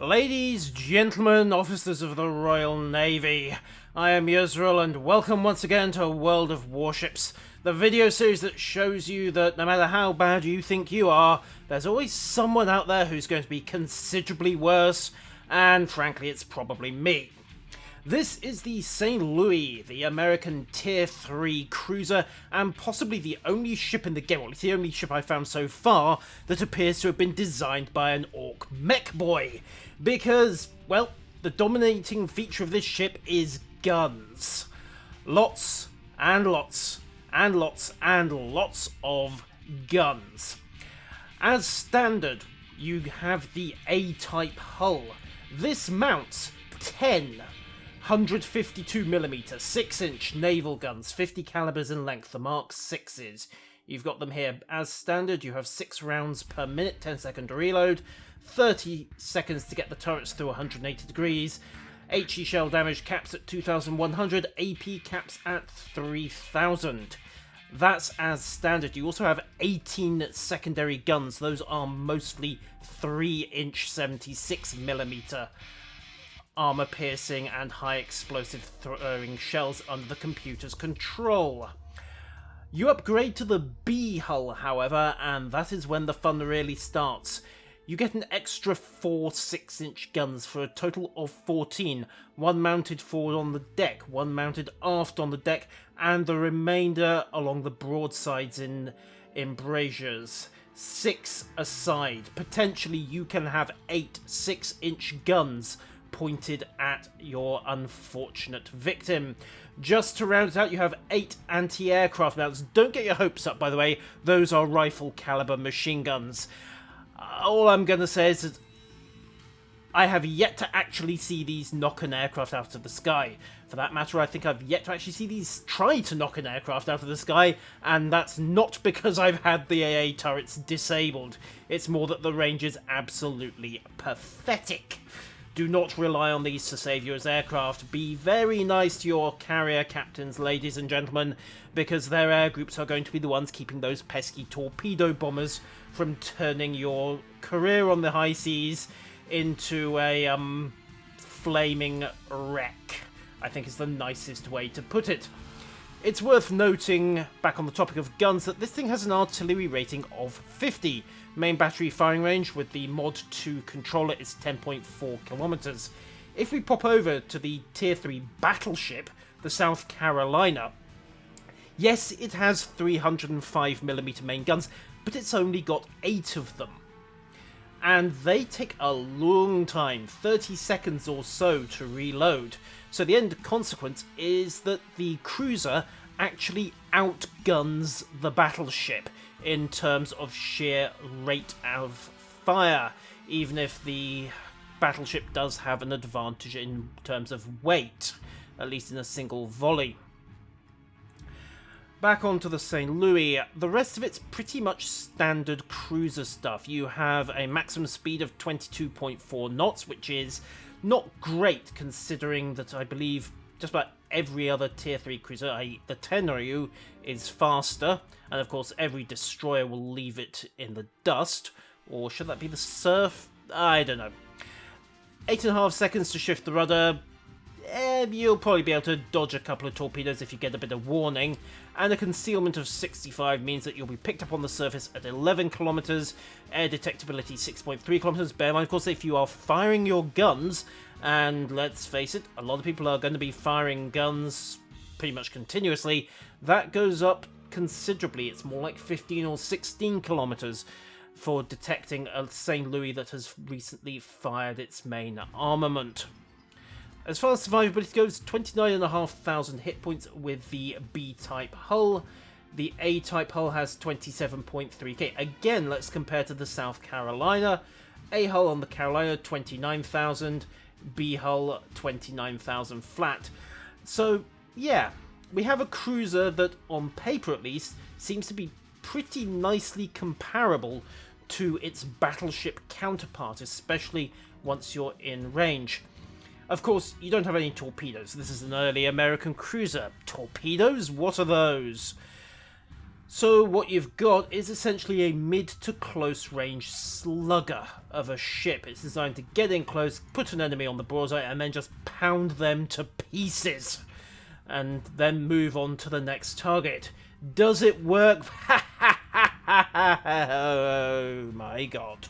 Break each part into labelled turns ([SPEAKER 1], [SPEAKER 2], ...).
[SPEAKER 1] Ladies, gentlemen, officers of the Royal Navy, I am Yusril and welcome once again to World of Warships, the video series that shows you that no matter how bad you think you are, there's always someone out there who's going to be considerably worse, and frankly it's probably me. This is the St. Louis, the American Tier 3 cruiser, and possibly the only ship in the game, well, it's the only ship I've found so far, that appears to have been designed by an orc mech boy. Because, well, the dominating feature of this ship is guns. Lots and lots and lots and lots of guns. As standard, you have the A-type hull. This mounts 10 152mm 6-inch naval guns, 50 calibers in length, the Mark 6s. You've got them here as standard. You have 6 rounds per minute, 10-second reload, 30 seconds to get the turrets through 180 degrees. HE shell damage caps at 2,100, AP caps at 3,000. That's as standard. You also have 18 secondary guns. Those are mostly 3-inch 76mm armor piercing and high explosive throwing shells under the computer's control. You upgrade to the B hull, however, and that is when the fun really starts. You get an extra 4 6-inch guns for a total of 14, one mounted forward on the deck, one mounted aft on the deck, and the remainder along the broadsides in embrasures. 6 aside. Potentially you can have 8 6-inch guns pointed at your unfortunate victim. Just to round it out, you have 8 anti-aircraft mounts. Don't get your hopes up, by the way. Those are rifle caliber machine guns. All I'm going to say is that I have yet to actually see these knock an aircraft out of the sky. For that matter, I think I've yet to actually see these try to knock an aircraft out of the sky, and that's not because I've had the AA turrets disabled. It's more that the range is absolutely pathetic. Do not rely on these to save you as aircraft. Be very nice to your carrier captains, ladies and gentlemen, because their air groups are going to be the ones keeping those pesky torpedo bombers from turning your career on the high seas into a flaming wreck, I think is the nicest way to put it. It's worth noting, back on the topic of guns, that this thing has an artillery rating of 50. Main battery firing range with the Mod 2 controller is 10.4 kilometers. If we pop over to the Tier 3 battleship, the South Carolina, yes, it has 305mm main guns, but it's only got 8 of them. And they take a long time, 30 seconds or so to reload. So the end consequence is that the cruiser actually outguns the battleship in terms of sheer rate of fire, even if the battleship does have an advantage in terms of weight, at least in a single volley. Back onto the St. Louis, the rest of it's pretty much standard cruiser stuff. You have a maximum speed of 22.4 knots, which is not great considering that I believe just about every other Tier 3 cruiser, i.e. the Tenryu, is faster, and of course every destroyer will leave it in the dust. Or should that be the Surf? I don't know. 8.5 seconds to shift the rudder. You'll probably be able to dodge a couple of torpedoes if you get a bit of warning, and a concealment of 65 means that you'll be picked up on the surface at 11 kilometers, air detectability 6.3 kilometers. Bear in mind, of course, if you are firing your guns, and let's face it, a lot of people are going to be firing guns pretty much continuously, that goes up considerably. It's more like 15 or 16 kilometers for detecting a St. Louis that has recently fired its main armament. As far as survivability goes, 29,500 hit points with the B-type hull. The A-type hull has 27.3k. Again, let's compare to the South Carolina. A hull on the Carolina, 29,000. B hull, 29,000 flat. So, yeah, we have a cruiser that, on paper at least, seems to be pretty nicely comparable to its battleship counterpart, especially once you're in range. Of course, you don't have any torpedoes. This is an early American cruiser. Torpedoes? What are those? So what you've got is essentially a mid to close range slugger of a ship. It's designed to get in close, put an enemy on the broadside, and then just pound them to pieces. And then move on to the next target. Does it work? Oh my god.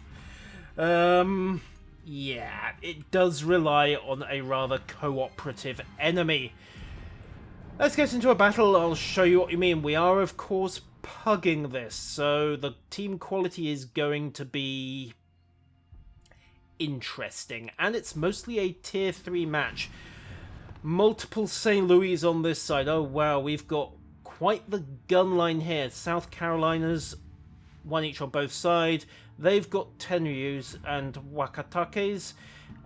[SPEAKER 1] Yeah, it does rely on a rather cooperative enemy. Let's get into a battle. I'll show you what you mean. We are, of course, pugging this, so the team quality is going to be interesting. And it's mostly a tier 3 match. Multiple St. Louis on this side. Oh wow, we've got quite the gun line here. South Carolina's, one each on both sides. They've got Tenryus and Wakatakes.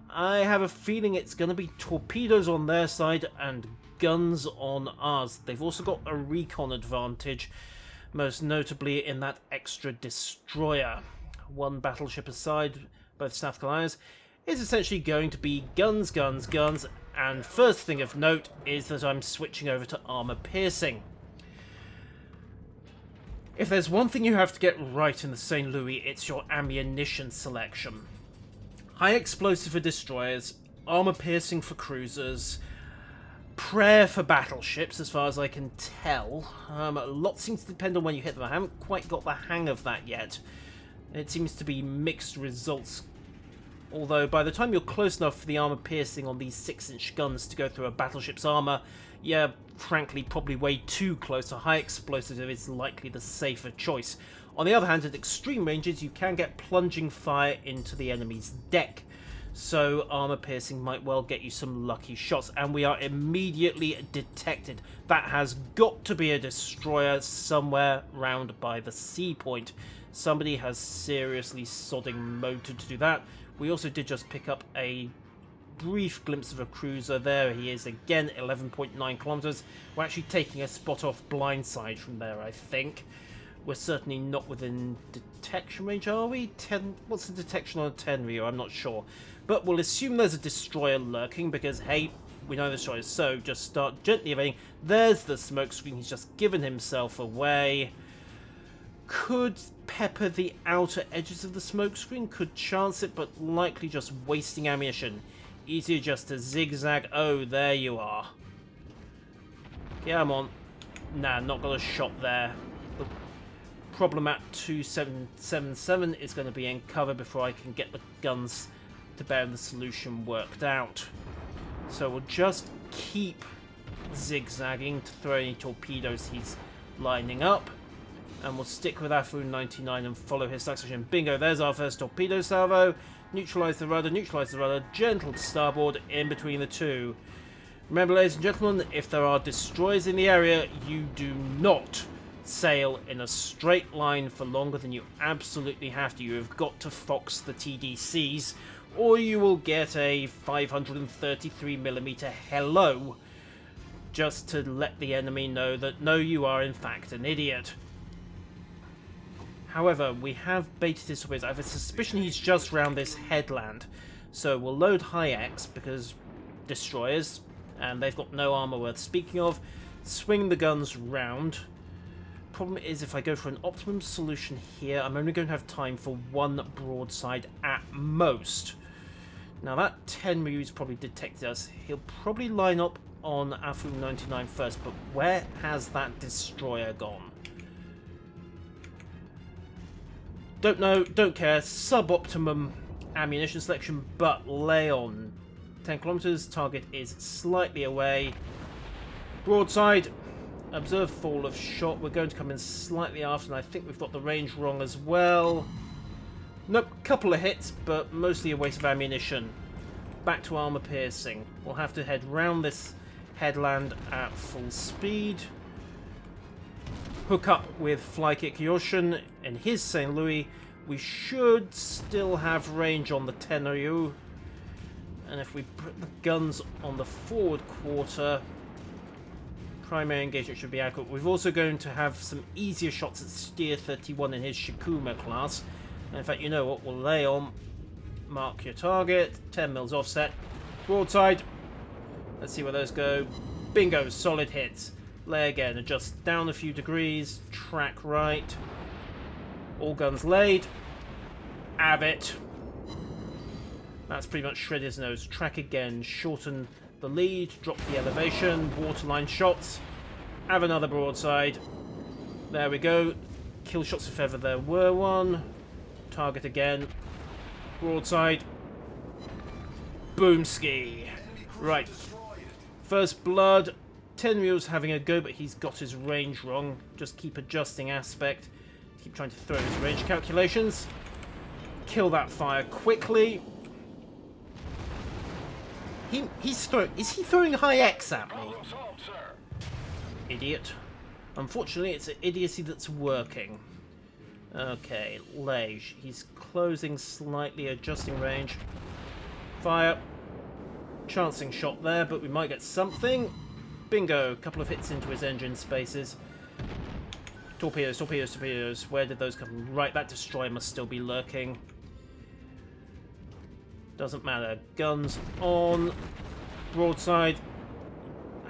[SPEAKER 1] I have a feeling it's going to be torpedoes on their side and guns on ours. They've also got a recon advantage, most notably in that extra destroyer. One battleship aside, both South Carolinas, is essentially going to be guns, guns, guns, and first thing of note is that I'm switching over to armor piercing. If there's one thing you have to get right in the St. Louis, it's your ammunition selection. High explosive for destroyers, armor piercing for cruisers, prayer for battleships, as far as I can tell. A lot seems to depend on when you hit them. I haven't quite got the hang of that yet. It seems to be mixed results. Although by the time you're close enough for the armor piercing on these 6-inch guns to go through a battleship's armor, yeah, frankly, probably way too close. A high explosive is likely the safer choice. On the other hand, at extreme ranges, you can get plunging fire into the enemy's deck. So armor piercing might well get you some lucky shots, and we are immediately detected. That has got to be a destroyer somewhere round by the sea point. Somebody has seriously sodding motored to do that. We also did just pick up a brief glimpse of a cruiser. There he is again, 11.9 kilometers. We're actually taking a spot off blindside from there, I think. We're certainly not within detection range, are we? What's the detection on a Tenryu? I'm not sure. But we'll assume there's a destroyer lurking because, hey, we know the destroyer. So just start gently evading. There's the smoke screen. He's just given himself away. Could pepper the outer edges of the smoke screen. Could chance it, but likely just wasting ammunition. Easier just to zigzag. Oh, there you are. Yeah, I'm on. Nah, not got a shot there. The problem at 2777 is going to be in cover before I can get the guns to bear and the solution worked out. So we'll just keep zigzagging to throw any torpedoes he's lining up. And we'll stick with Afu 99 and follow his acceleration. Bingo, there's our first torpedo salvo. Neutralise the rudder, gentle to starboard in between the two. Remember, ladies and gentlemen, if there are destroyers in the area, you do not sail in a straight line for longer than you absolutely have to. You have got to fox the TDCs, or you will get a 533mm hello, just to let the enemy know that no, you are in fact an idiot. However, we have baited his torpedoes. I have a suspicion he's just round this headland. So we'll load high X because destroyers, and they've got no armor worth speaking of. Swing the guns round. Problem is, if I go for an optimum solution here, I'm only going to have time for one broadside at most. Now that Tenryu's probably detected us. He'll probably line up on Afu 99 first, but where has that destroyer gone? Don't know, don't care. Suboptimum ammunition selection, but lay on. 10 kilometers, target is slightly away. Broadside, observe fall of shot. We're going to come in slightly after, and I think we've got the range wrong as well. Nope, couple of hits, but mostly a waste of ammunition. Back to armor piercing. We'll have to head round this headland at full speed. Hook up with Flykick Yoshin in his St. Louis. We should still have range on the Tenryu. And if we put the guns on the forward quarter, primary engagement should be adequate. We're also going to have some easier shots at Steer 31 in his Shikuma class. And in fact, you know what? We'll lay on, mark your target, 10 mils offset, broadside. Let's see where those go. Bingo, solid hits. Lay again, adjust down a few degrees, track right. All guns laid. Have it. That's pretty much shred his nose. Track again, shorten the lead, drop the elevation, waterline shots. Have another broadside. There we go. Kill shots if ever there were one. Target again. Broadside. Boomski. Right. First blood. Ten Mule's having a go, but he's got his range wrong. Just keep adjusting aspect. Keep trying to throw his range calculations. Kill that fire quickly. Is he throwing high X at me? Idiot. Unfortunately, it's an idiocy that's working. Okay, Lege. He's closing slightly, adjusting range. Fire. Chancing shot there, but we might get something. Bingo. Couple of hits into his engine spaces. Torpedoes, torpedoes, torpedoes. Where did those come from? Right, that destroyer must still be lurking. Doesn't matter. Guns on. Broadside.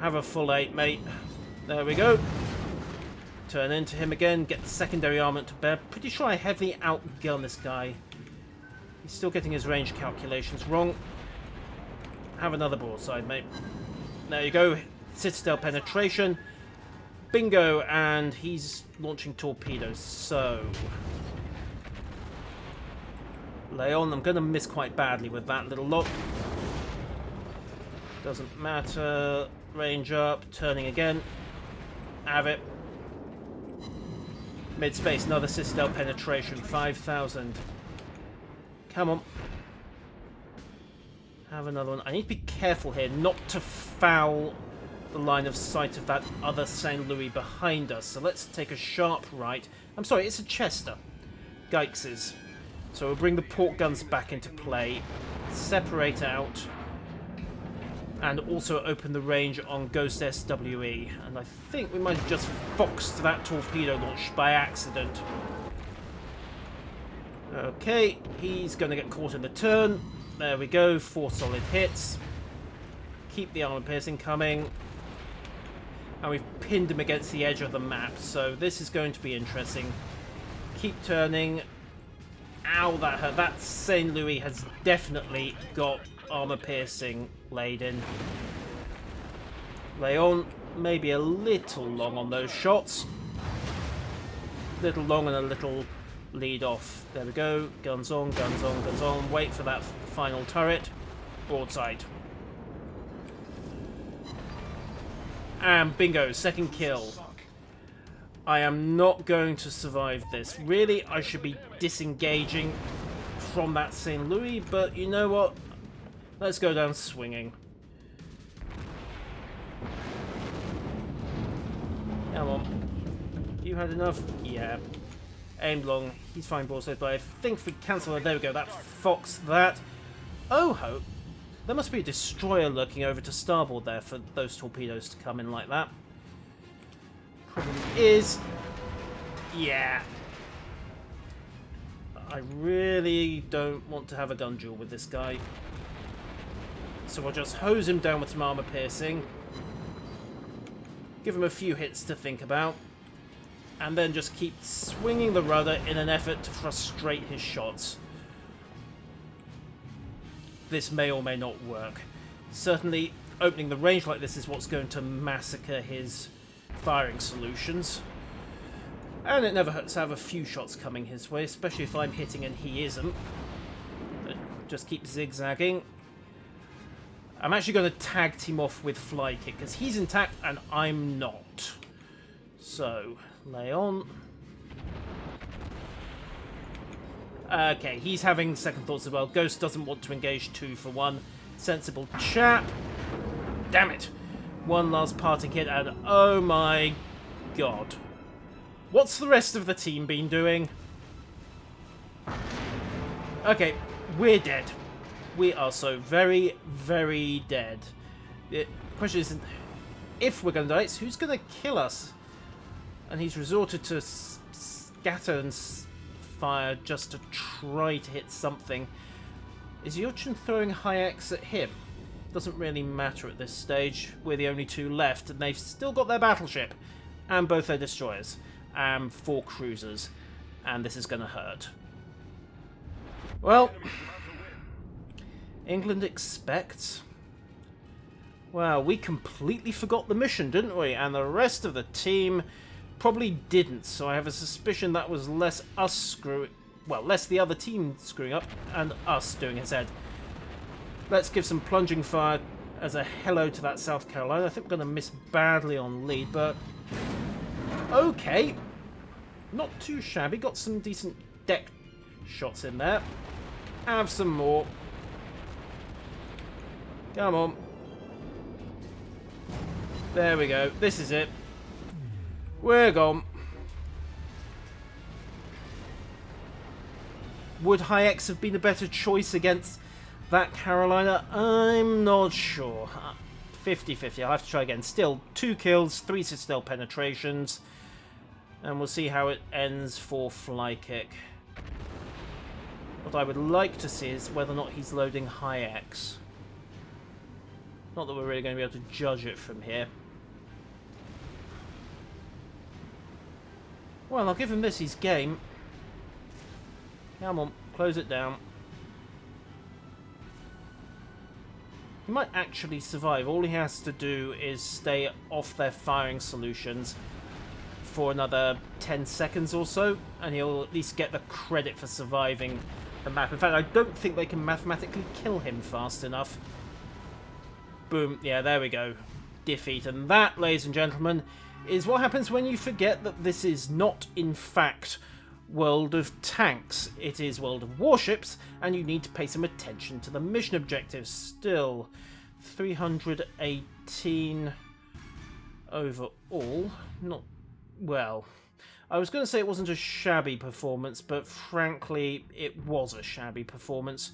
[SPEAKER 1] Have a full 8, mate. There we go. Turn into him again. Get the secondary armament to bear. Pretty sure I heavily outgun this guy. He's still getting his range calculations wrong. Have another broadside, mate. There you go. Citadel penetration. Bingo. And he's launching torpedoes. So... Leon, I'm going to miss quite badly with that little lot. Doesn't matter. Range up. Turning again. Have it. Mid-space. Another Citadel penetration. 5,000. Come on. Have another one. I need to be careful here not to foul the line of sight of that other St. Louis behind us. So let's take a sharp right. I'm sorry, it's a Chester. Geix's. So we'll bring the port guns back into play, separate out, and also open the range on Ghost SWE. And I think we might have just foxed that torpedo launch by accident. Okay, he's going to get caught in the turn. There we go, 4 solid hits. Keep the armor piercing coming. And we've pinned him against the edge of the map, so this is going to be interesting. Keep turning. Ow, that hurt. That St. Louis has definitely got armor piercing laid in. Leon, maybe a little long on those shots. Little long and a little lead off. There we go. Guns on, guns on, guns on. Wait for that final turret. Broadside. And bingo, second kill. I am not going to survive this. Really, I should be disengaging from that St. Louis, but you know what? Let's go down swinging. Come on. You had enough? Yeah. Aimed long. He's fine broadside, but I think if we cancel it, there we go. That foxed that. Oh, ho. There must be a destroyer lurking over to starboard there for those torpedoes to come in like that. Probably is. Yeah. I really don't want to have a gun duel with this guy. So I'll just hose him down with some armor piercing. Give him a few hits to think about. And then just keep swinging the rudder in an effort to frustrate his shots. This may or may not work. Certainly, opening the range like this is what's going to massacre his firing solutions. And it never hurts to have a few shots coming his way, especially if I'm hitting and he isn't. But just keep zigzagging. I'm actually going to tag team off with fly kick because he's intact and I'm not. So, lay on. Okay, he's having second thoughts as well. Ghost doesn't want to engage 2 for 1. Sensible chap. Damn it. One last parting hit and oh my god. What's the rest of the team been doing? Okay, we're dead. We are so very, very dead. The question isn't if we're going to die, it's who's going to kill us. And he's resorted to scatter and fire just to try to hit something. Is Yochin throwing high X at him? doesn't really matter at this stage. We're the only two left, and they've still got their battleship, and both their destroyers, and 4 cruisers, and this is going to hurt. Well, England expects. Well, we completely forgot the mission, didn't we? And the rest of the team probably didn't, so I have a suspicion that was less the other team screwing up and us doing its head. Let's give some plunging fire as a hello to that South Carolina. I think we're going to miss badly on lead, but okay. Not too shabby. Got some decent deck shots in there. Have some more. Come on. There we go. This is it. We're gone. Would High X have been a better choice against that Carolina? I'm not sure. 50-50. I'll have to try again. Still, 2 kills, 3 citadel penetrations. And we'll see how it ends for Fly Kick. What I would like to see is whether or not he's loading High X. Not that we're really going to be able to judge it from here. Well, I'll give him this. He's game. Come on, close it down. He might actually survive. All he has to do is stay off their firing solutions for another 10 seconds or so, and he'll at least get the credit for surviving the map. In fact, I don't think they can mathematically kill him fast enough. Boom. Yeah, there we go. Defeat. And that, ladies and gentlemen, is what happens when you forget that this is not, in fact, World of Tanks. It is World of Warships, and you need to pay some attention to the mission objectives. Still, 318 overall. Not well. I was going to say it wasn't a shabby performance, but frankly, it was a shabby performance.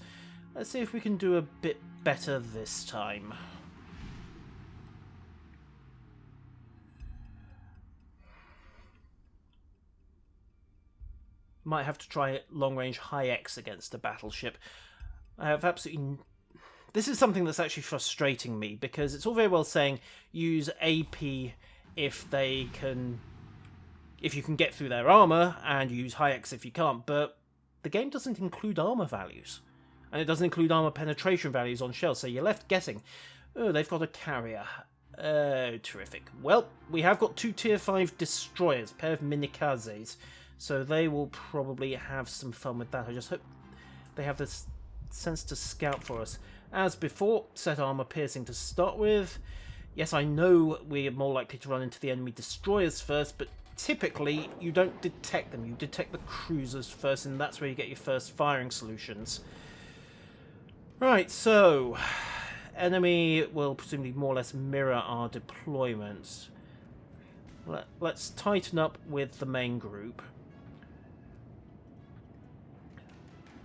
[SPEAKER 1] Let's see if we can do a bit better this time. Might have to try long-range High X against a battleship. I have absolutely... This is something that's actually frustrating me, because it's all very well saying use AP if you can get through their armour, and use High X if you can't, but the game doesn't include armour values. And it doesn't include armour penetration values on shells, so you're left guessing. Oh, they've got a carrier. Oh, terrific. Well, we have got 2 Tier 5 destroyers, a pair of minikazes. So they will probably have some fun with that. I just hope they have this sense to scout for us. As before, set armor piercing to start with. Yes, I know we're more likely to run into the enemy destroyers first, but typically you don't detect them. You detect the cruisers first, and that's where you get your first firing solutions. Right, so enemy will presumably more or less mirror our deployments. Let's tighten up with the main group.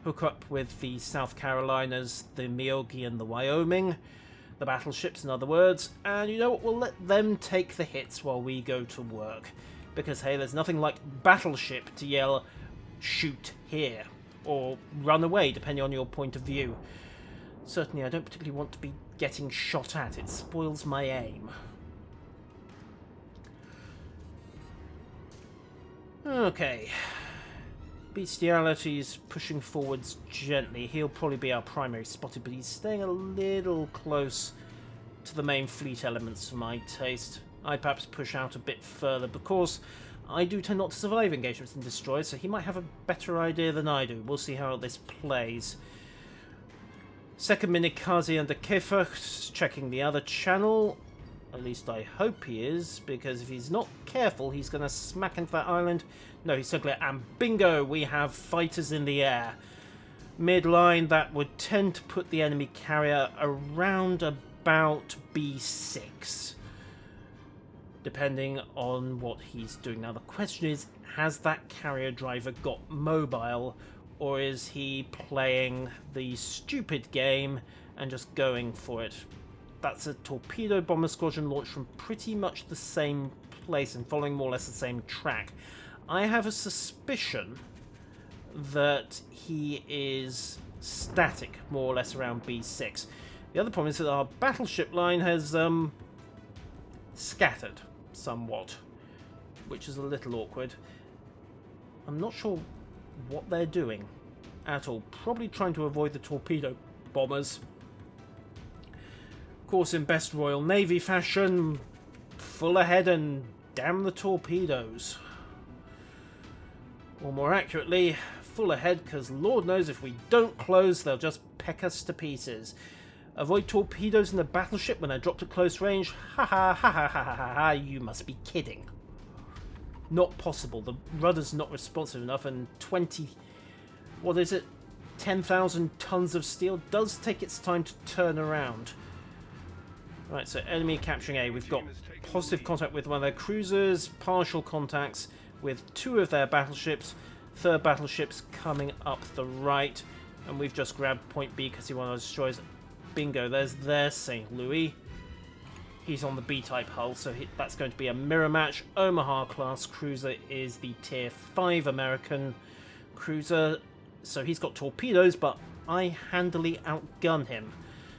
[SPEAKER 1] Hook up with the South Carolinas, the Miyogi and the Wyoming, the battleships in other words, and you know what, we'll let them take the hits while we go to work. Because hey, there's nothing like battleship to yell, shoot here, or run away, depending on your point of view. Certainly I don't particularly want to be getting shot at, it spoils my aim. Okay. Bestiality's pushing forwards gently. He'll probably be our primary spotter, but he's staying a little close to the main fleet elements for my taste. I'd perhaps push out a bit further, because I do tend not to survive engagements in destroyers, so he might have a better idea than I do. We'll see how this plays. Second Minikaze under Kiffer, checking the other channel. At least I hope he is, because if he's not careful, he's going to smack into that island. No, he's so clear. And bingo, we have fighters in the air. Midline, that would tend to put the enemy carrier around about B6. Depending on what he's doing. Now, the question is, has that carrier driver got mobile, or is he playing the stupid game and just going for it? That's a torpedo bomber squadron launched from pretty much the same place and following more or less the same track. I have a suspicion that he is static, more or less around B6. The other problem is that our battleship line has scattered somewhat, which is a little awkward. I'm not sure what they're doing at all. Probably trying to avoid the torpedo bombers. Of course, in best Royal Navy fashion, full ahead and damn the torpedoes. Or more accurately, full ahead, because Lord knows if we don't close, they'll just peck us to pieces. Avoid torpedoes in the battleship when they're dropped at close range? Ha ha ha ha ha ha ha, you must be kidding. Not possible. The rudder's not responsive enough, and 10,000 tons of steel does take its time to turn around. Right, so enemy capturing A. We've got positive contact with one of their cruisers, partial contacts with 2 of their battleships, 3rd battleship's coming up the right, and we've just grabbed point B because he wanted to destroy us. Bingo, there's their St. Louis. He's on the B-type hull, so that's going to be a mirror match. Omaha-class cruiser is the Tier 5 American cruiser, so he's got torpedoes, but I handily outgun him.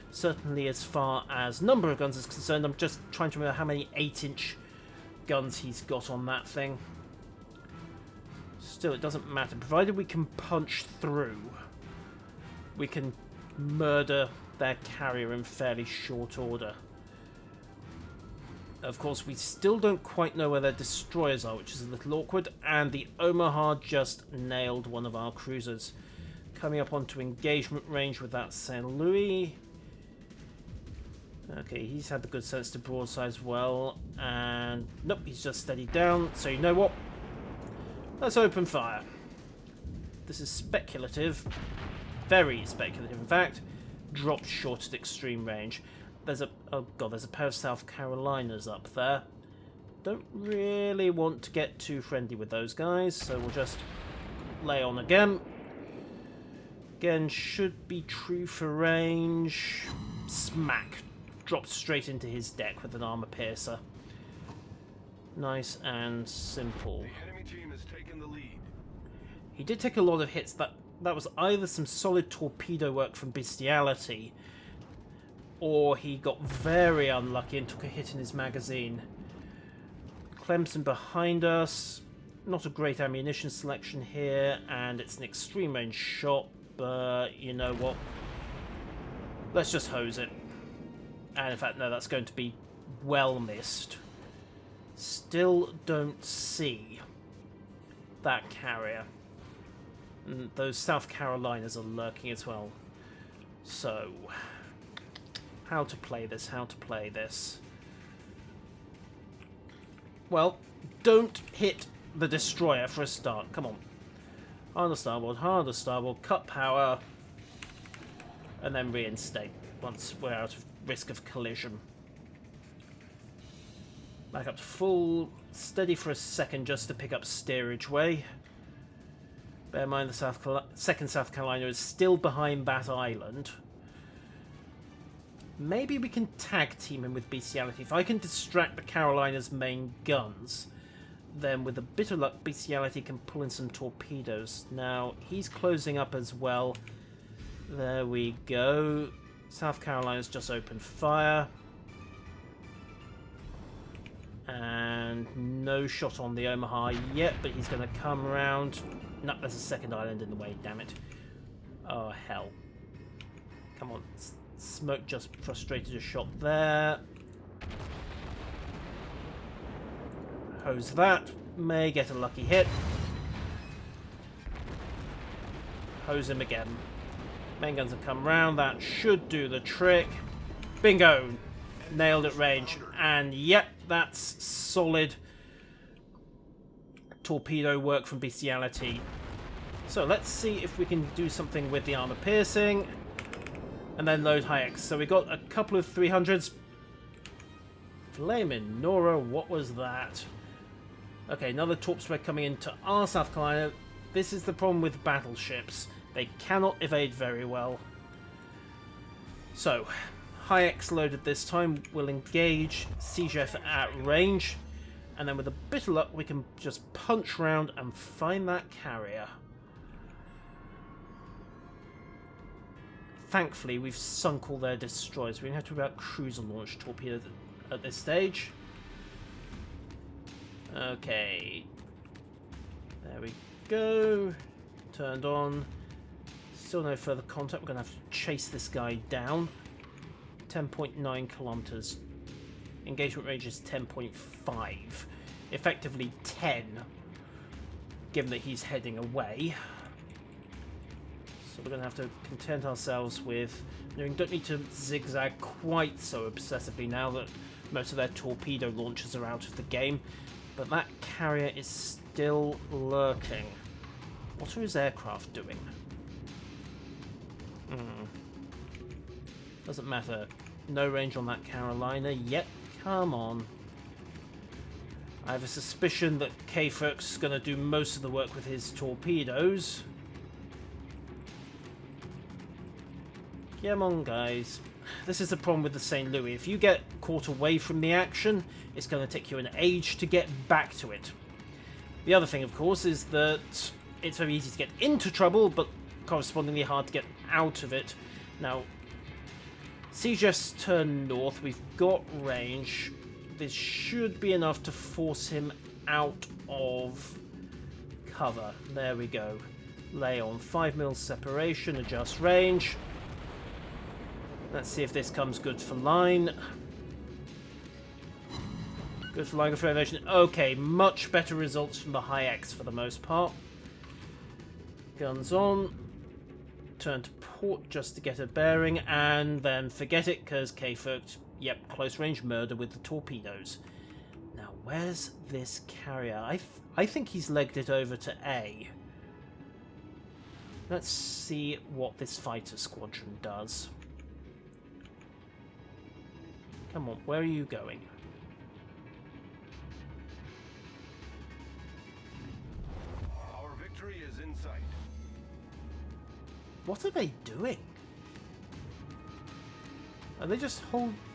[SPEAKER 1] Certainly as far as number of guns is concerned. I'm just trying to remember how many 8-inch guns he's got on that thing. Still, it doesn't matter. Provided we can punch through, we can murder their carrier in fairly short order. Of course, we still don't quite know where their destroyers are, which is a little awkward, and the Omaha just nailed one of our cruisers. Coming up onto engagement range with that St. Louis. Okay, he's had the good sense to broadside as well, and nope, he's just steadied down, so you know what? Let's open fire. This is speculative, very speculative in fact, dropped short at extreme range. There's a, oh god, there's a pair of South Carolinas up there. Don't really want to get too friendly with those guys, so we'll just lay on again. Again, should be true for range. Smack. Dropped straight into his deck with an armor piercer. Nice and simple.
[SPEAKER 2] The enemy team has taken the lead.
[SPEAKER 1] He did take a lot of hits. That was either some solid torpedo work from Bestiality, or he got very unlucky and took a hit in his magazine. Clemson behind us. Not a great ammunition selection here, and it's an extreme range shot, but you know what? Let's just hose it. And in fact, no, that's going to be well missed. Still don't see that carrier. And those South Carolinas are lurking as well. So, how to play this, how to play this. Well, don't hit the destroyer for a start. Come on. Harder starboard, cut power, and then reinstate once we're out of risk of collision. Back up to full, steady for a second just to pick up steerage way. Bear in mind the second South Carolina is still behind that island. Maybe we can tag team him with Bestiality. If I can distract the Carolina's main guns, then with a bit of luck, Bestiality can pull in some torpedoes. Now, he's closing up as well. There we go. South Carolina's just opened fire. And no shot on the Omaha yet, but he's going to come around. No, there's a second island in the way, damn it. Oh, hell. Come on. Smoke just frustrated a shot there. Hose that. May get a lucky hit. Hose him again. Main guns have come round. That should do the trick. Bingo! Nailed at range. And yep, that's solid torpedo work from Bestiality. So let's see if we can do something with the armor piercing. And then load high-X. So we got a couple of 300s. Flamin' Nora, what was that? Okay, another torp spread coming into our South Carolina. This is the problem with battleships. They cannot evade very well. So, high-X loaded this time. We'll engage CGF at range. And then with a bit of luck, we can just punch round and find that carrier. thankfully, we've sunk all their destroyers. We don't have to worry about cruiser-launched torpedoes at this stage. Okay. There we go. Turned on. Still no further contact. We're going to have to chase this guy down. 10.9 kilometers. Engagement range is 10.5. Effectively 10, given that he's heading away. So we're going to have to content ourselves with... We don't need to zigzag quite so obsessively now that most of their torpedo launchers are out of the game. But that carrier is still lurking. What are his aircraft doing? Doesn't matter. No range on that Carolina yet. Come on. I have a suspicion that K-Ferk's going to do most of the work with his torpedoes. Come on, guys. This is the problem with the St. Louis. If you get caught away from the action, it's going to take you an age to get back to it. The other thing, of course, is that it's very easy to get into trouble, but correspondingly hard to get out of it. Now, Siege's turn north. We've got range. This should be enough to force him out of cover. There we go. Lay on 5 mils separation, adjust range. Let's see if this comes good for line. Good for line of elevation. Okay, much better results from the high X for the most part. Guns on. Turn to port just to get a bearing, and then forget it, because K-Ferk, yep, close range murder with the torpedoes. Now, where's this carrier? I think he's legged it over to A. Let's see what this fighter squadron does. Come on, where are you going?
[SPEAKER 2] Our victory is in sight.
[SPEAKER 1] What are they doing? Are they just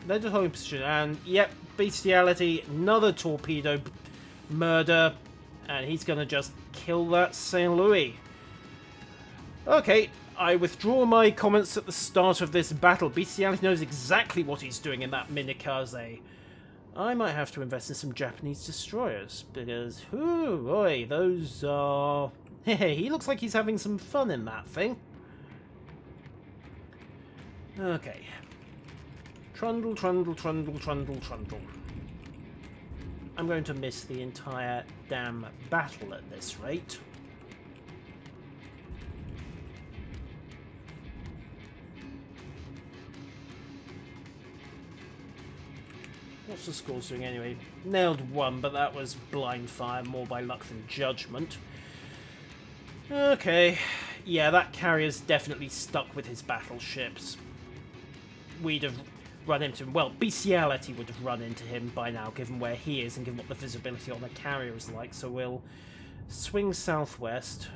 [SPEAKER 1] they're just holding position, and yep, bestiality, another torpedo murder, and he's gonna just kill that St. Louis. Okay, I withdraw my comments at the start of this battle. Bestiality knows exactly what he's doing in that Minikaze. I might have to invest in some Japanese destroyers, because, whoo, boy, those are... Hey, he looks like he's having some fun in that thing. Okay. Trundle, trundle, trundle, trundle, trundle. I'm going to miss the entire damn battle at this rate. What's the scores doing anyway? Nailed one, but that was blind fire, more by luck than judgment. Okay. Yeah, that carrier's definitely stuck with his battleships. We'd have run into him. Well, bestiality would have run into him by now, given where he is and given what the visibility on the carrier is like. So we'll swing southwest.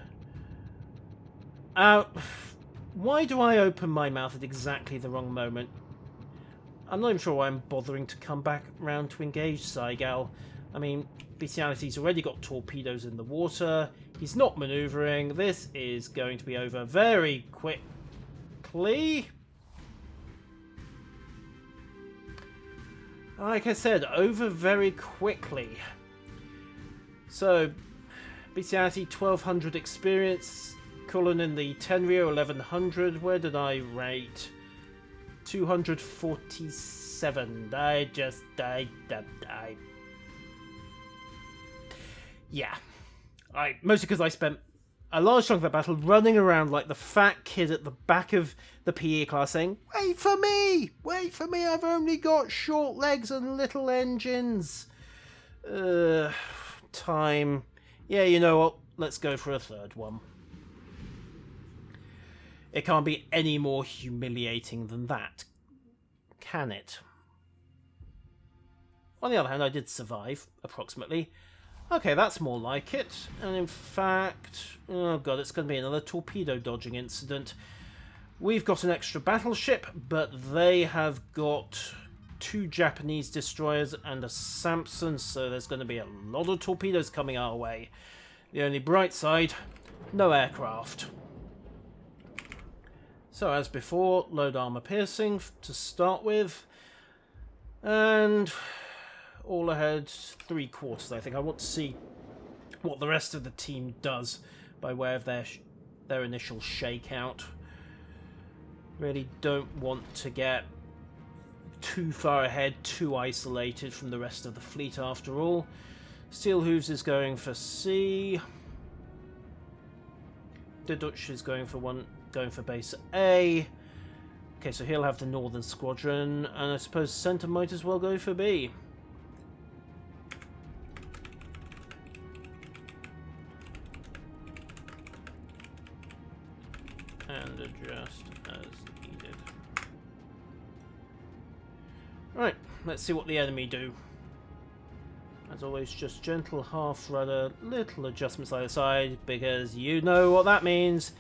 [SPEAKER 1] Why do I open my mouth at exactly the wrong moment? I'm not even sure why I'm bothering to come back round to engage Saigal. I mean, bestiality's already got torpedoes in the water. He's not manoeuvring. This is going to be over very quickly. Like I said, over very quickly. So, bestiality 1200 experience. Cullen in the Tenryo 1100. Where did I rate? 247. Yeah. Mostly because I spent a large chunk of that battle running around like the fat kid at the back of the PE class saying, "Wait for me! Wait for me! I've only got short legs and little engines." Time. Yeah, you know what? Let's go for a third one. It can't be any more humiliating than that, can it? On the other hand, I did survive, approximately. Okay, that's more like it. And in fact... Oh god, it's going to be another torpedo dodging incident. We've got an extra battleship, but they have got 2 Japanese destroyers and a Samson, so there's going to be a lot of torpedoes coming our way. The only bright side, no aircraft. So as before, load armor piercing to start with, and all ahead 3/4. I think I want to see what the rest of the team does by way of their initial shakeout. Really don't want to get too far ahead, too isolated from the rest of the fleet after all. Steel Hooves is going for C. The Dutch is going for base A. Okay, so he'll have the Northern Squadron, and I suppose Centre might as well go for B. And adjust as needed. Right, let's see what the enemy do. As always, just gentle half rudder, little adjustments either side, because you know what that means.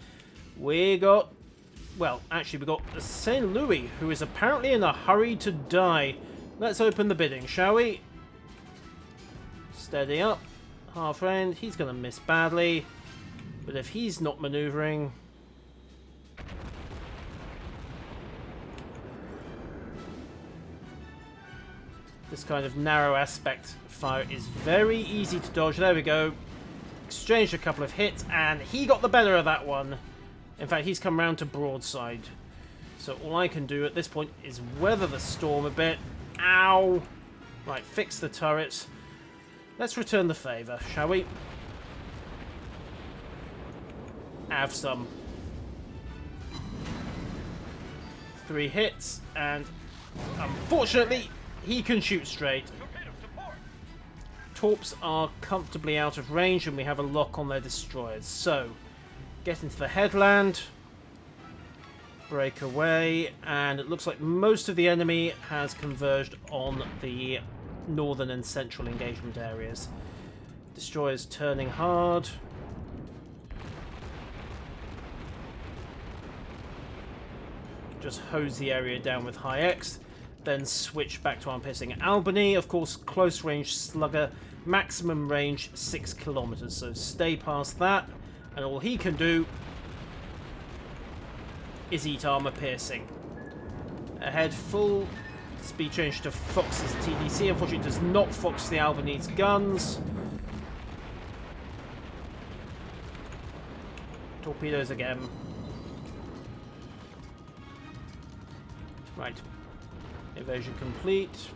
[SPEAKER 1] We got, well, actually we got the St. Louis, who is apparently in a hurry to die. Let's open the bidding, shall we? Steady up. Half round, he's going to miss badly. But if he's not manoeuvring... This kind of narrow aspect fire is very easy to dodge. There we go. Exchanged a couple of hits, and he got the better of that one. In fact, he's come round to broadside. So all I can do at this point is weather the storm a bit. Ow! Right, fix the turrets. Let's return the favour, shall we? Have some. 3 hits, and unfortunately, he can shoot straight. Torps are comfortably out of range, and we have a lock on their destroyers. So, get into the headland, break away, and it looks like most of the enemy has converged on the northern and central engagement areas. Destroyers turning hard. Just hose the area down with high X. Then switch back to arm piercing. Albany, of course, close range slugger, maximum range 6 kilometers. So stay past that, and all he can do is eat armor piercing. Ahead, full speed change to Fox's TDC. Unfortunately, does not Fox the Albany's guns. Torpedoes again. Right. Evasion complete,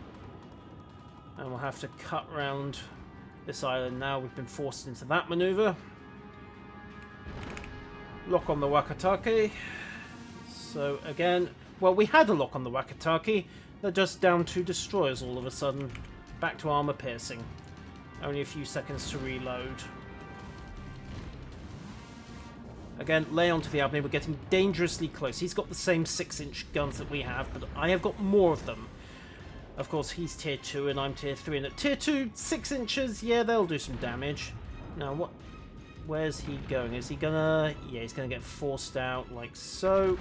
[SPEAKER 1] and we'll have to cut round this island now. We've been forced into that maneuver. Lock on the Wakatake. So again, well, we had a lock on the Wakatake. They're just down 2 destroyers all of a sudden. Back to armor piercing. Only a few seconds to reload. Again, lay onto the Albany. We're getting dangerously close. He's got the same 6-inch guns that we have, but I have got more of them. Of course, he's tier 2 and I'm tier 3. And at tier 2, 6 inches, yeah, they'll do some damage. Now, what? Where's he going? Is he gonna... Yeah, he's gonna get forced out like so.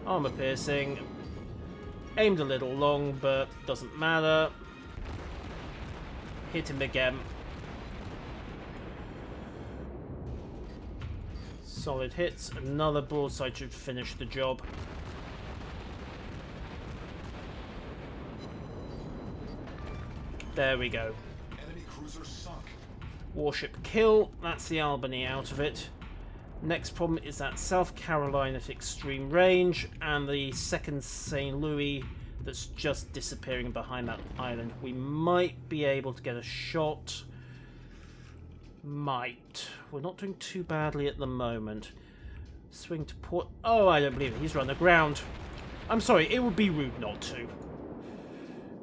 [SPEAKER 1] Armor piercing. Aimed a little long, but doesn't matter. Hit him again. Solid hits. Another broadside should finish the job. There we go.
[SPEAKER 2] Enemy cruiser sunk.
[SPEAKER 1] Warship kill. That's the Albany out of it. Next problem is that South Carolina at extreme range and the second St. Louis that's just disappearing behind that island. We might be able to get a shot. Might. We're not doing too badly at the moment. Swing to port. Oh, I don't believe it. He's run aground. I'm sorry, it would be rude not to.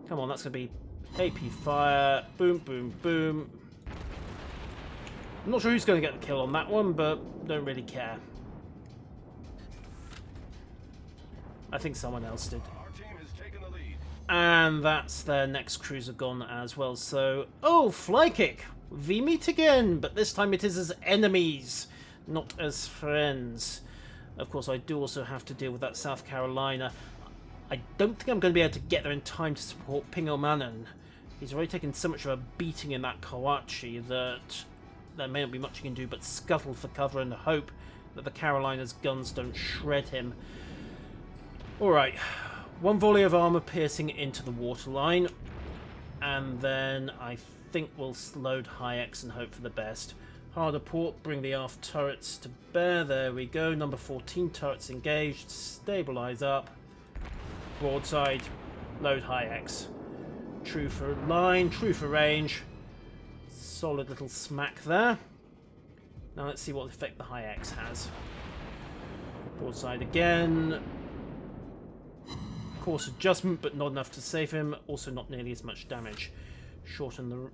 [SPEAKER 1] Come on, that's going to be AP fire. Boom, boom, boom. I'm not sure who's going to get the kill on that one, but don't really care. I think someone else did.
[SPEAKER 2] Our team has taken the lead.
[SPEAKER 1] And that's their next cruiser gone as well. So, oh, fly kick. We meet again, but this time it is as enemies, not as friends. Of course, I do also have to deal with that South Carolina. I don't think I'm going to be able to get there in time to support Pingomanon. He's already taken so much of a beating in that Kawachi that there may not be much you can do but scuttle for cover and hope that the Carolina's guns don't shred him. Alright, one volley of armour piercing into the waterline, and then I think we'll load high X and hope for the best. Harder port, bring the aft turrets to bear. There we go. Number 14 turrets engaged. Stabilise up. Broadside. Load high X. True for line, true for range. Solid little smack there. Now let's see what effect the high X has. Broadside again. Course adjustment, but not enough to save him. Also not nearly as much damage. Shorten the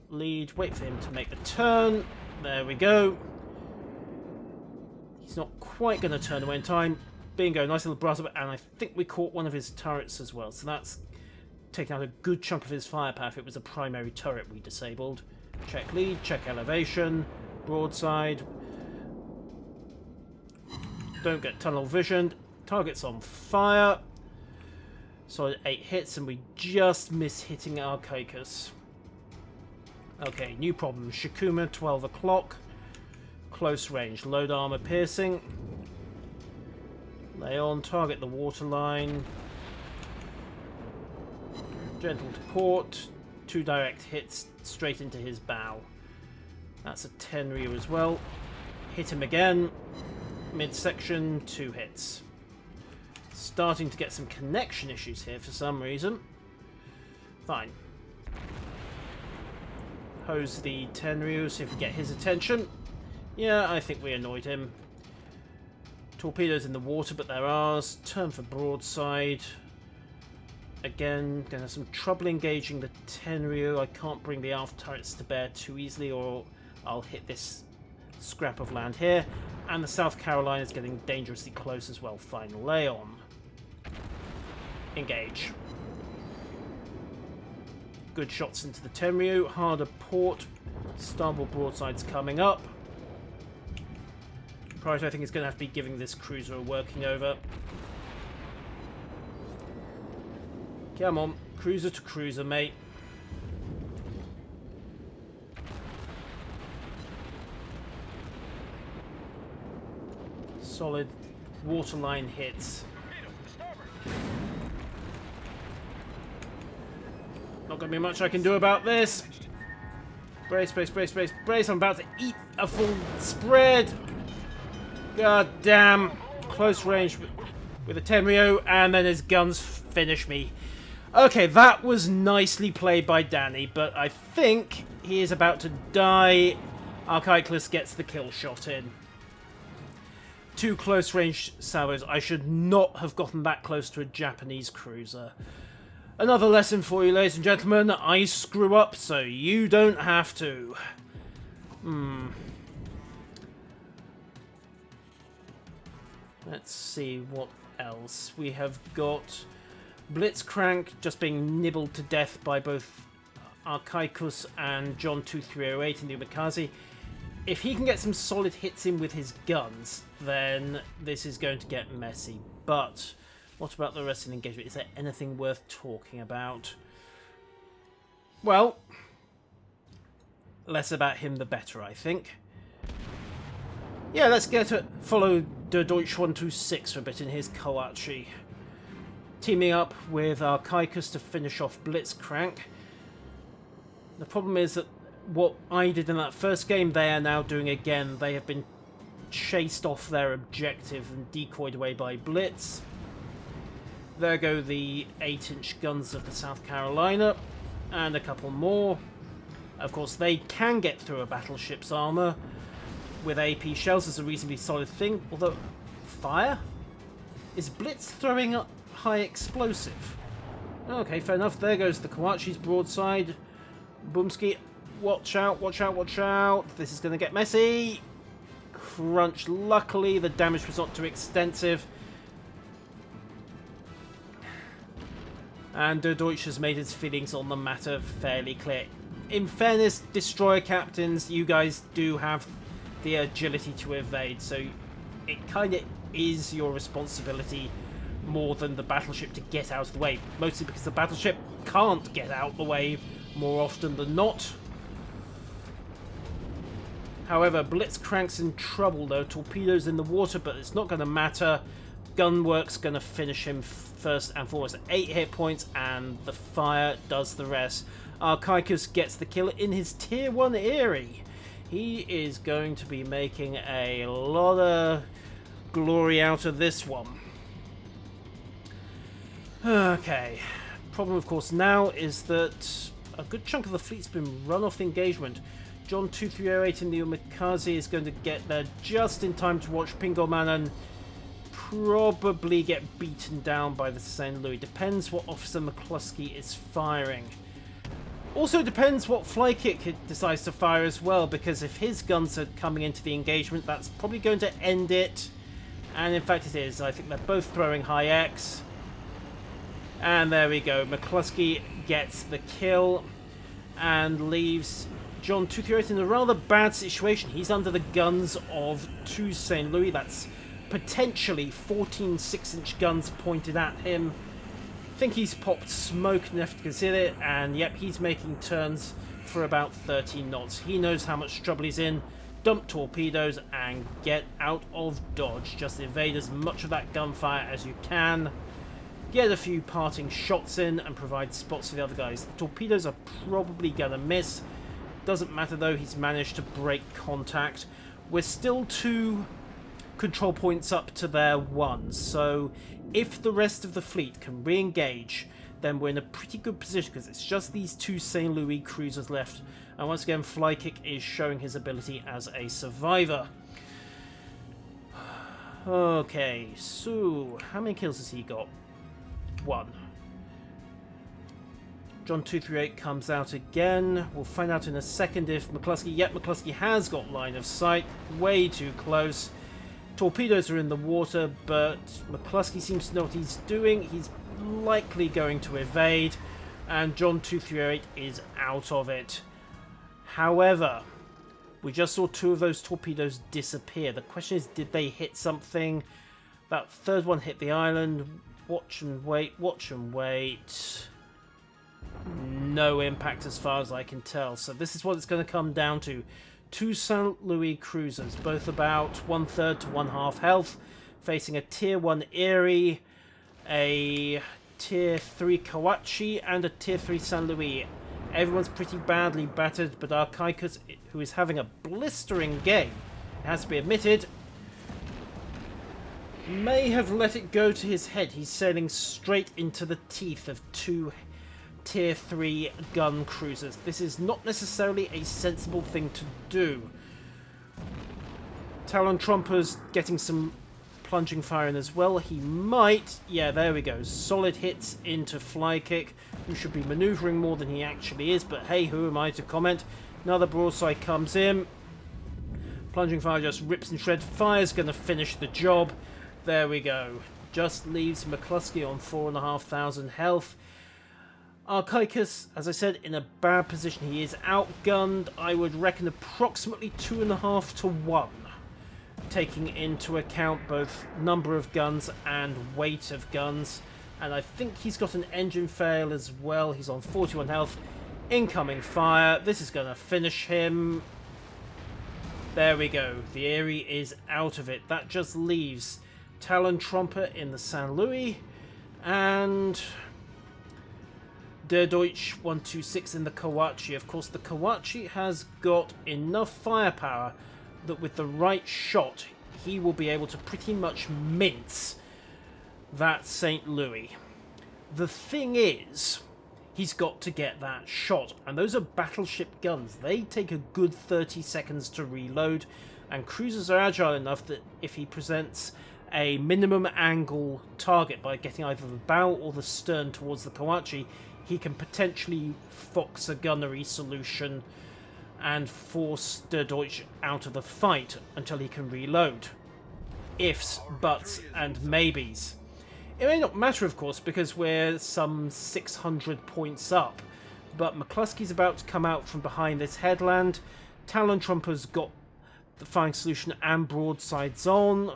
[SPEAKER 1] lead. Wait for him to make the turn. There we go. He's not quite going to turn away in time. Bingo, nice little blast up, and I think we caught one of his turrets as well. So that's taken out a good chunk of his firepower if it was a primary turret we disabled. Check lead, check elevation, broadside. Don't get tunnel visioned. Target's on fire. Solid 8 hits, and we just miss hitting Archaicus. Okay, new problem. Shikuma, 12 o'clock. Close range. Load armor piercing. Lay on. Target the waterline. Gentle to port. 2 direct hits straight into his bow. That's a Tenryu as well. Hit him again. Midsection, 2 hits. Starting to get some connection issues here for some reason. Fine. Hose the Tenryu, see if we get his attention. Yeah, I think we annoyed him. Torpedoes in the water, but they're ours. Turn for broadside. Again, gonna have some trouble engaging the Tenryu. I can't bring the aft turrets to bear too easily, or I'll hit this scrap of land here. And the South Carolina is getting dangerously close as well. Final lay on. Engage. Good shots into the Tenryu. Harder port. Starboard broadside's coming up. Priority, I think, is going to have to be giving this cruiser a working over. Come on. Cruiser to cruiser, mate. Solid waterline hits. Not going to be much I can do about this. Brace, brace, brace, brace, brace. I'm about to eat a full spread. God damn. Close range with a Tenryu, and then his guns finish me. Okay, that was nicely played by Danny, but I think he is about to die. Archaicus gets the kill shot in. 2 close range salvos. I should not have gotten that close to a Japanese cruiser. Another lesson for you, ladies and gentlemen. I screw up, so you don't have to. Let's see what else. We have got Blitzcrank just being nibbled to death by both Archaicus and John 2308 in the Umikaze. If he can get some solid hits in with his guns, then this is going to get messy. But what about the rest of the engagement? Is there anything worth talking about? Well, less about him the better, I think. Yeah, let's follow Der Deutsch 126 for a bit in his Koachi. Teaming up with Archaicus to finish off Blitzcrank. The problem is that what I did in that first game, they are now doing again. They have been chased off their objective and decoyed away by Blitz. There go the 8-inch guns of the South Carolina, and a couple more. Of course, they can get through a battleship's armour with AP shells as a reasonably solid thing, although fire? Is Blitz throwing up high explosive? Okay, fair enough. There goes the Kawachi's broadside. Boomski, watch out, watch out, watch out. This is going to get messy. Crunch. Luckily, the damage was not too extensive. And Der Deutsch has made his feelings on the matter fairly clear. In fairness, destroyer captains, you guys do have the agility to evade, so it kind of is your responsibility more than the battleship to get out of the way. Mostly because the battleship can't get out of the way more often than not. However, Blitzcrank's in trouble though. Torpedoes in the water, but it's not going to matter. Gunwork's going to finish him first and foremost. 8 hit points, and the fire does the rest. Archaicus gets the kill in his Tier 1 Eerie. He is going to be making a lot of glory out of this one. Okay. Problem, of course, now is that a good chunk of the fleet's been run off the engagement. John 2308 in the Umikaze is going to get there just in time to watch Pingomanon probably get beaten down by the St. Louis. Depends what Officer McCluskey is firing. Also depends what Flykick it decides to fire as well, because if his guns are coming into the engagement, that's probably going to end it. And in fact it is. I think they're both throwing high X. And there we go. McCluskey gets the kill and leaves John 238 in a rather bad situation. He's under the guns of 2 St. Louis. That's potentially 14 6-inch guns pointed at him. I think he's popped smoke enough to consider it, and yep, he's making turns for about 30 knots. He knows how much trouble he's in. Dump torpedoes and get out of dodge. Just evade as much of that gunfire as you can. Get a few parting shots in and provide spots for the other guys. The torpedoes are probably gonna miss. Doesn't matter though, he's managed to break contact. We're still 2 control points up to their 1, so if the rest of the fleet can re-engage, then we're in a pretty good position, because it's just these 2 St. Louis cruisers left. And once again, Flykick is showing his ability as a survivor. Okay, so how many kills has he got? 1. John 238 comes out again. We'll find out in a second if McCluskey... Yep, McCluskey has got line of sight. Way too close. Torpedoes are in the water, but McCluskey seems to know what he's doing. He's likely going to evade, and John 238 is out of it. However, we just saw 2 of those torpedoes disappear. The question is, did they hit something? That third one hit the island. Watch and wait, watch and wait. No impact as far as I can tell. So this is what it's going to come down to. 2 St. Louis cruisers, both about 1/3 to 1/2 health, facing a Tier 1 Eerie, a Tier 3 Kawachi, and a Tier 3 St. Louis. Everyone's pretty badly battered, but Archaicus, who is having a blistering game, it has to be admitted, may have let it go to his head. He's sailing straight into the teeth of 2 Tier 3 gun cruisers. This is not necessarily a sensible thing to do. Talon Trumper's getting some plunging fire in as well. He might... Yeah, there we go. Solid hits into Flykick, who should be manoeuvring more than he actually is, but hey, who am I to comment? Another broadside comes in. Plunging fire just rips and shreds. Fire's going to finish the job. There we go. Just leaves McCluskey on 4,500 health. Archaicus, as I said, in a bad position. He is outgunned, I would reckon, approximately 2.5 to 1, taking into account both number of guns and weight of guns. And I think he's got an engine fail as well. He's on 41 health. Incoming fire. This is going to finish him. There we go. The Eerie is out of it. That just leaves Talon Trumper in the St. Louis and Der Deutsch 126 in the Kawachi. Of course, the Kawachi has got enough firepower that with the right shot, he will be able to pretty much mince that St. Louis. The thing is, he's got to get that shot, and those are battleship guns. They take a good 30 seconds to reload, and cruisers are agile enough that if he presents a minimum angle target by getting either the bow or the stern towards the Kawachi, he can potentially fox a gunnery solution and force Der Deutsch out of the fight until he can reload. Ifs, buts, and maybes. It may not matter, of course, because we're some 600 points up, but McCluskey's about to come out from behind this headland. Talon Trumper's got the firing solution and broadsides on.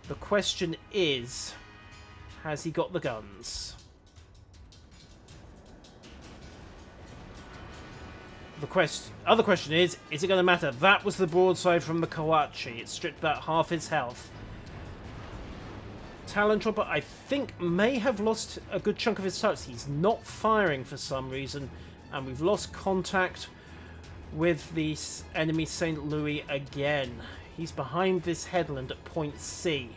[SPEAKER 1] The question is, has he got the guns? Other question is it going to matter? That was the broadside from the Kawachi. It stripped about half his health. Talon Trooper, I think, may have lost a good chunk of his turrets. He's not firing for some reason, and we've lost contact with the enemy St. Louis again. He's behind this headland at point C.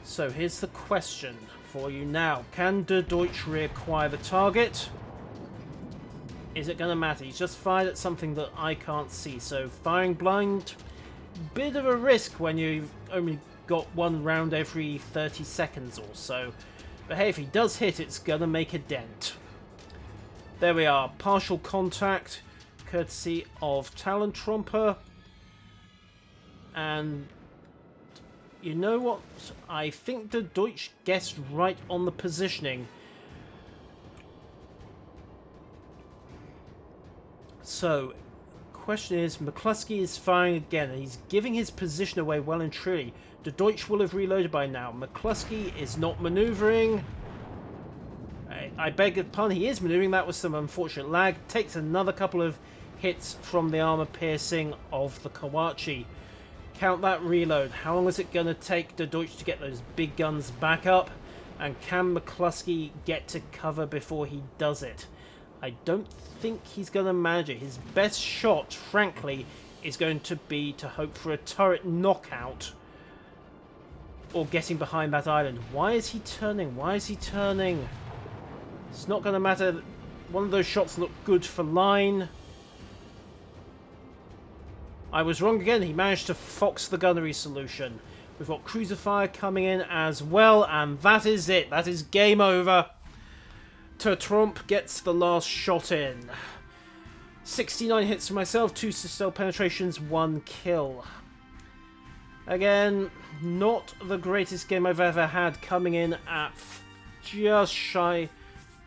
[SPEAKER 1] So here's the question for you now. Can Der Deutsch reacquire the target? Is it going to matter? He's just fired at something that I can't see. So firing blind, bit of a risk when you've only got one round every 30 seconds or so. But hey, if he does hit, it's going to make a dent. There we are. Partial contact, courtesy of Talon Tromper. And you know what? I think the Deutsch guessed right on the positioning. So, question is, McCluskey is firing again, and he's giving his position away well and truly. The Deutsch will have reloaded by now. McCluskey is not manoeuvring. I beg your pardon, he is manoeuvring. That was some unfortunate lag. Takes another couple of hits from the armor piercing of the Kawachi. Count that reload. How long is it going to take the Deutsch to get those big guns back up? And can McCluskey get to cover before he does it? I don't think he's going to manage it. His best shot, frankly, is going to be to hope for a turret knockout or getting behind that island. Why is he turning? Why is he turning? It's not going to matter. One of those shots looked good for line. I was wrong again. He managed to fox the gunnery solution. We've got cruiser fire coming in as well, and that is it. That is game over. Tromp gets the last shot in. 69 hits for myself, 2 citadel penetrations, 1 kill. Again, not the greatest game I've ever had, coming in at just shy,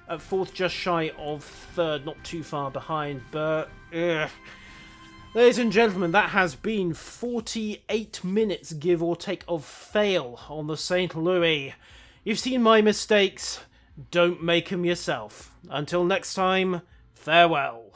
[SPEAKER 1] at 4th, just shy of 3rd, not too far behind, but ladies and gentlemen, that has been 48 minutes, give or take, of fail on the St. Louis. You've seen my mistakes. Don't make them yourself. Until next time, farewell.